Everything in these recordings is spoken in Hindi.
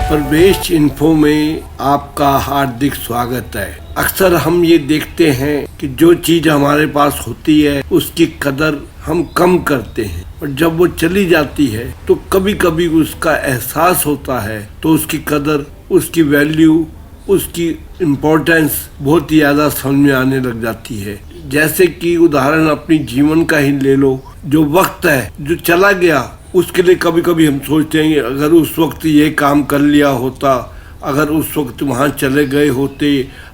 प्रवेश इन्फो में आपका हार्दिक स्वागत है। अक्सर हम ये देखते हैं कि जो चीज हमारे पास होती है उसकी कदर हम कम करते हैं और जब वो चली जाती है तो कभी कभी उसका एहसास होता है तो उसकी कदर, उसकी वैल्यू, उसकी इम्पोर्टेंस बहुत ही ज़्यादा समझ में आने लग जाती है। जैसे कि उदाहरण अपनी जीवन का ही ले लो। जो वक्त है जो चला गया उसके लिए कभी कभी हम सोचते हैं अगर उस वक्त ये काम कर लिया होता, अगर उस वक्त वहाँ चले गए होते,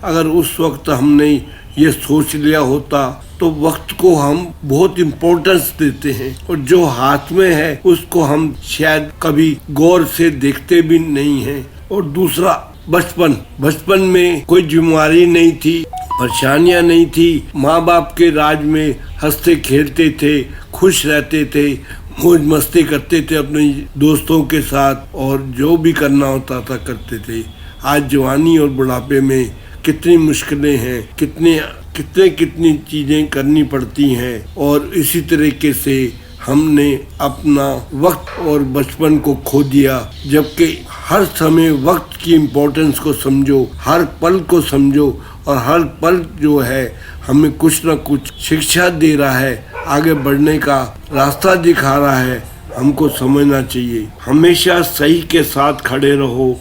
अगर उस वक्त हमने ये सोच लिया होता, तो वक्त को हम बहुत इम्पोर्टेंस देते हैं और जो हाथ में है उसको हम शायद कभी गौर से देखते भी नहीं हैं। और दूसरा बचपन में कोई जिम्मेदारी नहीं थी, परेशानियां नहीं थी, माँ बाप के राज में हंसते खेलते थे, खुश रहते थे, मौज मस्ती करते थे अपने दोस्तों के साथ और जो भी करना होता था करते थे। आज जवानी और बुढ़ापे में कितनी मुश्किलें हैं, कितनी चीज़ें करनी पड़ती हैं और इसी तरीके से हमने अपना वक्त और बचपन को खो दिया। जबकि हर समय वक्त की इम्पोर्टेंस को समझो, हर पल को समझो और हर पल जो है हमें कुछ न कुछ शिक्षा दे रहा है, आगे बढ़ने का रास्ता दिखा रहा है, हमको समझना चाहिए। हमेशा सही के साथ खड़े रहो,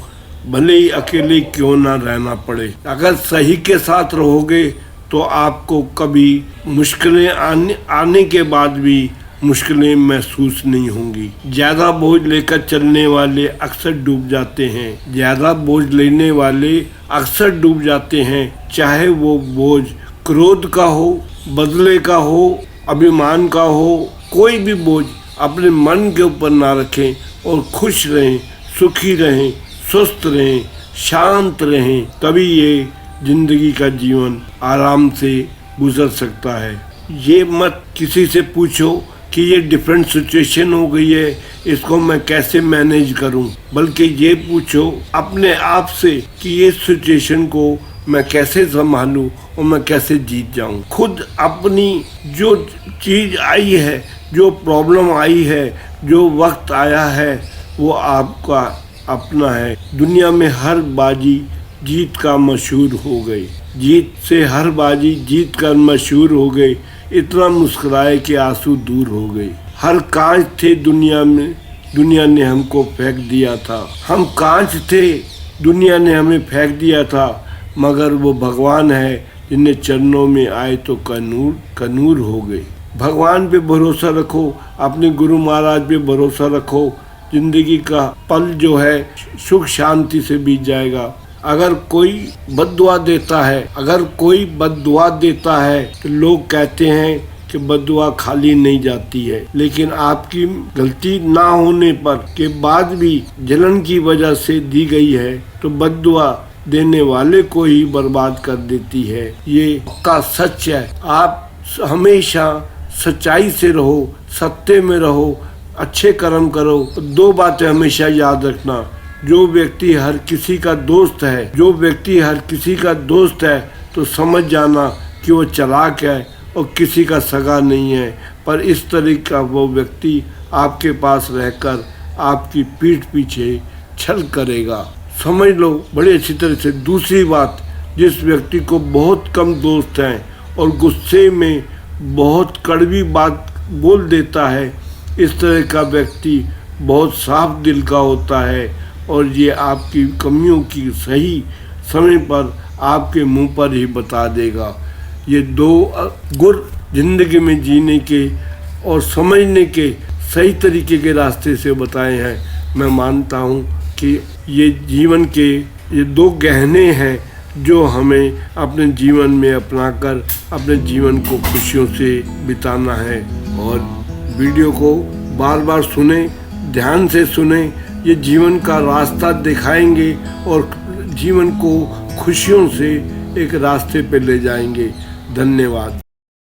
भले ही अकेले क्यों ना रहना पड़े। अगर सही के साथ रहोगे तो आपको कभी मुश्किलें आने के बाद भी मुश्किलें महसूस नहीं होंगी। ज़्यादा बोझ लेकर चलने वाले अक्सर डूब जाते हैं, ज़्यादा बोझ लेने वाले अक्सर डूब जाते हैं। चाहे वो बोझ क्रोध का हो, बदले का हो, अभिमान का हो, कोई भी बोझ अपने मन के ऊपर ना रखें और खुश रहें, सुखी रहें, स्वस्थ रहें, शांत रहें, तभी ये जिंदगी का जीवन आराम से गुजर सकता है। ये मत किसी से पूछो कि ये डिफरेंट सिचुएशन हो गई है, इसको मैं कैसे मैनेज करूं, बल्कि ये पूछो अपने आप से कि ये सिचुएशन को मैं कैसे संभालूं और मैं कैसे जीत जाऊं। खुद अपनी जो चीज़ आई है, जो प्रॉब्लम आई है, जो वक्त आया है, वो आपका अपना है। दुनिया में हर बाजी जीत का मशहूर हो गई, जीत से हर बाजी जीत कर मशहूर हो गई। इतना मुस्कुराए कि आंसू दूर हो गए। हर कांच थे दुनिया में, दुनिया ने हमको फेंक दिया था। हम कांच थे, दुनिया ने हमें फेंक दिया था, मगर वो भगवान है जिन्हें चरणों में आए तो कनूर हो गए। भगवान पे भरोसा रखो, अपने गुरु महाराज पे भरोसा रखो। जिंदगी का पल जो है सुख शांति से बीत जाएगा। अगर कोई बद्दुआ देता है तो लोग कहते हैं कि बद्दुआ खाली नहीं जाती है, लेकिन आपकी गलती ना होने पर के बाद भी जलन की वजह से दी गई है तो बद्दुआ देने वाले को ही बर्बाद कर देती है। ये पक्का सच है। आप हमेशा सच्चाई से रहो, सत्य में रहो, अच्छे कर्म करो। दो बातें हमेशा याद रखना, जो व्यक्ति हर किसी का दोस्त है तो समझ जाना कि वो चालाक है और किसी का सगा नहीं है। पर इस तरह का वो व्यक्ति आपके पास रहकर आपकी पीठ पीछे छल करेगा, समझ लो बड़ी अच्छी तरह से। दूसरी बात, जिस व्यक्ति को बहुत कम दोस्त हैं और गुस्से में बहुत कड़वी बात बोल देता है, इस तरह का व्यक्ति बहुत साफ दिल का होता है और ये आपकी कमियों की सही समय पर आपके मुंह पर ही बता देगा। ये दो गुर जिंदगी में जीने के और समझने के सही तरीके के रास्ते से बताए हैं। मैं मानता हूँ कि ये जीवन के ये दो गहने हैं जो हमें अपने जीवन में अपनाकर अपने जीवन को खुशियों से बिताना है। और वीडियो को बार बार सुने, ध्यान से सुने, ये जीवन का रास्ता दिखाएंगे और जीवन को खुशियों से एक रास्ते पे ले जाएंगे। धन्यवाद।